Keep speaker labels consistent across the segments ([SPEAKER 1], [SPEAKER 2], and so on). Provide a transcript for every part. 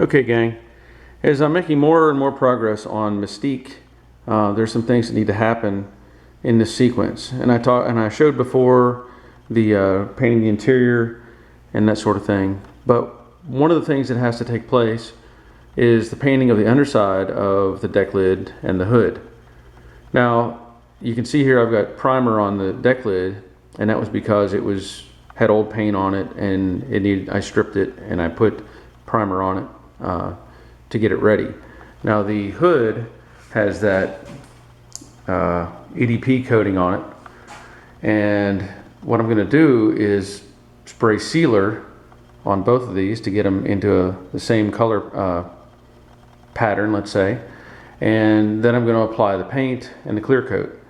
[SPEAKER 1] Okay, gang, as I'm making more and more progress on Mystique, there's some things that need to happen in this sequence. And I showed before the painting the interior and that sort of thing. But one of the things that has to take place is the painting of the underside of the deck lid and the hood. Now, you can see here I've got primer on the deck lid, and that was because it had old paint on it, and I stripped it and I put primer on it to get it ready. Now the hood has that EDP coating on it, and what I'm going to do is spray sealer on both of these to get them into the same color pattern, let's say, and then I'm going to apply the paint and the clear coat.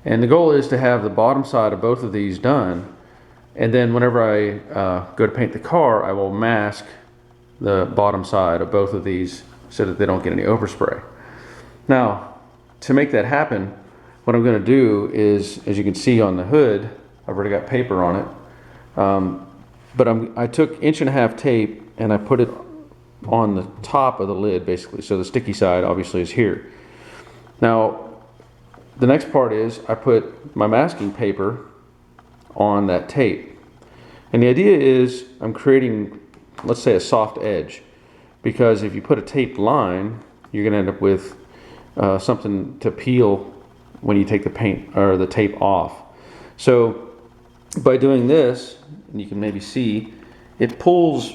[SPEAKER 1] And the goal is to have the bottom side of both of these done, and then whenever I go to paint the car, I will mask the bottom side of both of these so that they don't get any overspray. Now, to make that happen, what I'm going to do is, as you can see on the hood, I've already got paper on it, but I took 1.5" tape and I put it on the top of the lid, basically, so the sticky side obviously is here. Now, the next part is I put my masking paper on that tape, and the idea is I'm creating, let's say, a soft edge, because if you put a taped line, you're going to end up with something to peel when you take the paint or the tape off. So by doing this, and you can maybe see, it pulls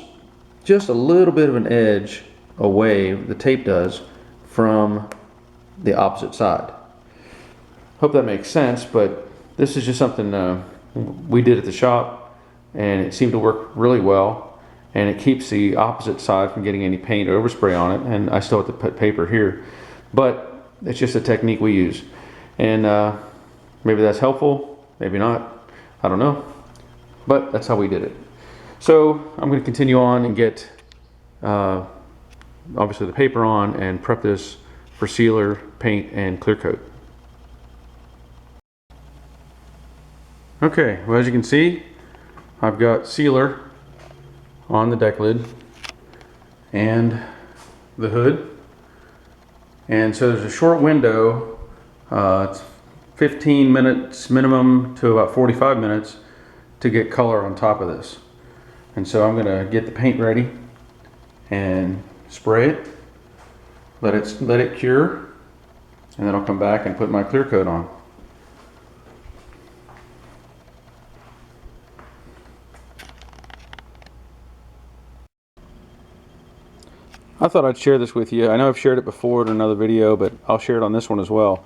[SPEAKER 1] just a little bit of an edge away, the tape does, from the opposite side. Hope that makes sense, but this is just something we did at the shop, and it seemed to work really well, and it keeps the opposite side from getting any paint or overspray on it. And I still have to put paper here, but it's just a technique we use, and maybe that's helpful, maybe not, I don't know, but that's how we did it. So I'm going to continue on and get obviously the paper on and prep this for sealer, paint, and clear coat. Okay, well, as you can see, I've got sealer on the deck lid and the hood, and so there's a short window, it's 15 minutes minimum to about 45 minutes to get color on top of this. And so I'm going to get the paint ready and spray it, let it cure, and then I'll come back and put my clear coat on. I thought I'd share this with you. I know I've shared it before in another video, but I'll share it on this one as well.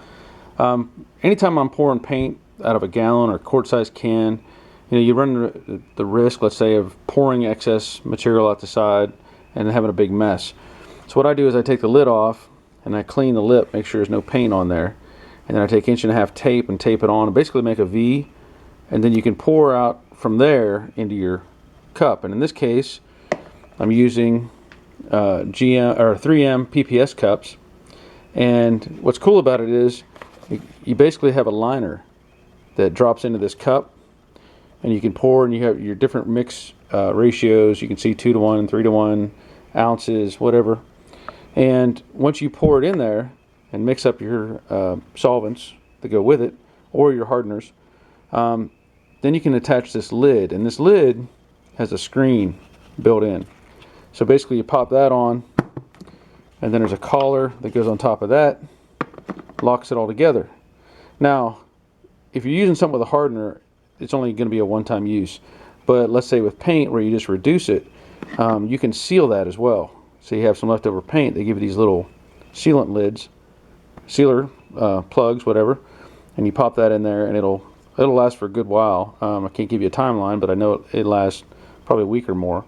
[SPEAKER 1] Anytime I'm pouring paint out of a gallon or quart-sized can, you run the risk, let's say, of pouring excess material out the side and having a big mess. So what I do is I take the lid off and I clean the lip, make sure there's no paint on there, and then I take 1.5" tape and tape it on and basically make a V, and then you can pour out from there into your cup. And in this case, I'm using GM or 3M PPS cups, and what's cool about it is you basically have a liner that drops into this cup, and you can pour, and you have your different mix ratios. You can see 2:1, 3:1, ounces, whatever. And once you pour it in there and mix up your solvents that go with it or your hardeners, then you can attach this lid, and this lid has a screen built in. So basically you pop that on, and then there's a collar that goes on top of that, locks it all together. Now, if you're using something with a hardener, it's only going to be a one-time use. But let's say with paint, where you just reduce it, you can seal that as well. So you have some leftover paint, they give you these little sealant lids, sealer plugs, whatever, and you pop that in there, and it'll last for a good while. I can't give you a timeline, but I know it lasts probably a week or more,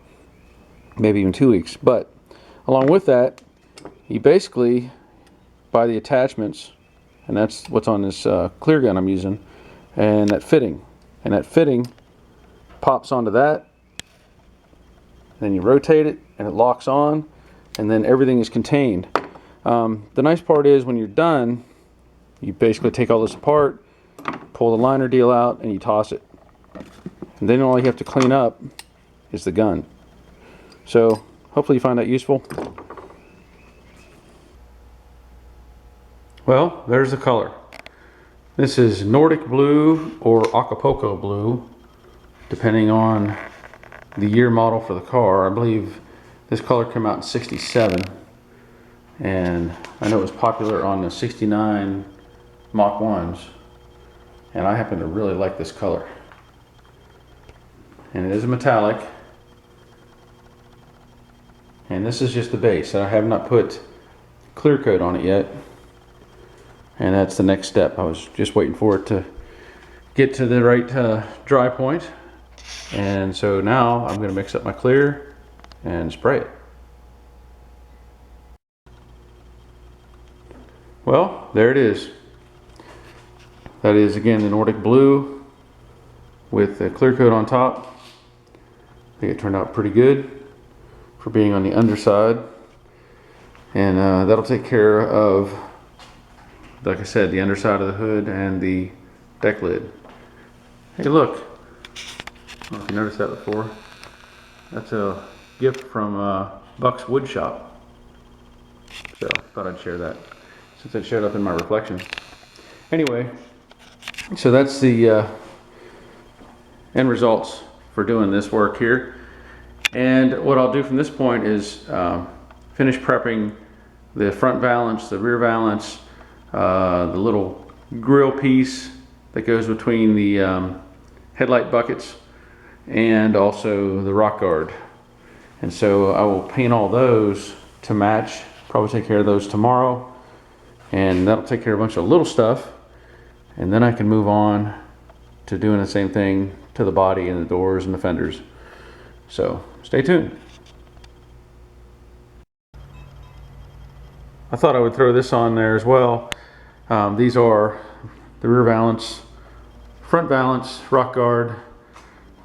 [SPEAKER 1] maybe even 2 weeks. But along with that, you basically buy the attachments, and that's what's on this clear gun I'm using, and that fitting pops onto that, then you rotate it and it locks on, and then everything is contained. The nice part is when you're done, you basically take all this apart, pull the liner deal out, and you toss it, and then all you have to clean up is the gun. So hopefully you find that useful. Well, there's the color. This is Nordic blue or Acapulco blue, depending on the year model for the car. I believe this color came out in '67, and I know it was popular on the '69 Mach 1s, and I happen to really like this color. And it is a metallic, and this is just the base. I have not put clear coat on it yet, and that's the next step. I was just waiting for it to get to the right dry point, and so now I'm going to mix up my clear and spray it. Well, there it is. That is again the Nordic blue with the clear coat on top. I think it turned out pretty good for being on the underside, and that'll take care of, like I said, the underside of the hood and the deck lid. Hey, look, I don't know if you noticed that before. That's a gift from Buck's Wood Shop, so thought I'd share that since it showed up in my reflection. Anyway, so that's the end results for doing this work here. And what I'll do from this point is finish prepping the front valance, the rear valance, the little grill piece that goes between the headlight buckets, and also the rock guard. And so I will paint all those to match, probably take care of those tomorrow, and that'll take care of a bunch of little stuff, and then I can move on to doing the same thing to the body and the doors and the fenders. So stay tuned. I thought I would throw this on there as well. These are the rear valance, front valance, rock guard,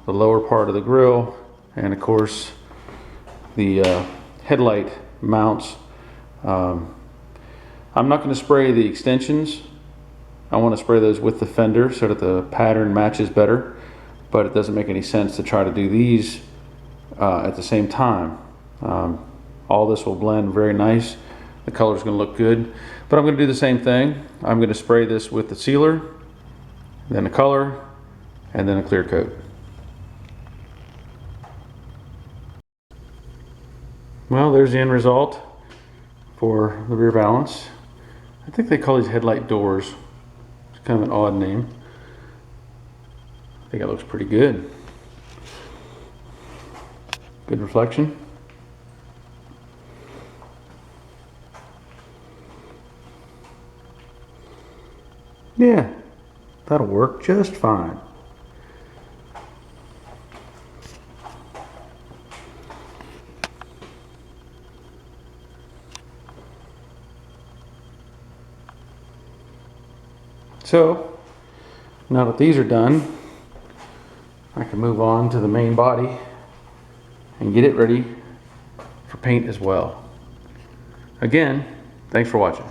[SPEAKER 1] the lower part of the grill, and of course the headlight mounts. I'm not going to spray the extensions. I want to spray those with the fender so that the pattern matches better, but it doesn't make any sense to try to do these at the same time. All this will blend very nice. The color is going to look good, but I'm going to do the same thing. I'm going to spray this with the sealer, then a color, and then a clear coat. Well, there's the end result for the rear valance. I think they call these headlight doors. It's kind of an odd name. I think it looks pretty good. Good reflection. Yeah, that'll work just fine. So, now that these are done, I can move on to the main body and get it ready for paint as well. Again, thanks for watching.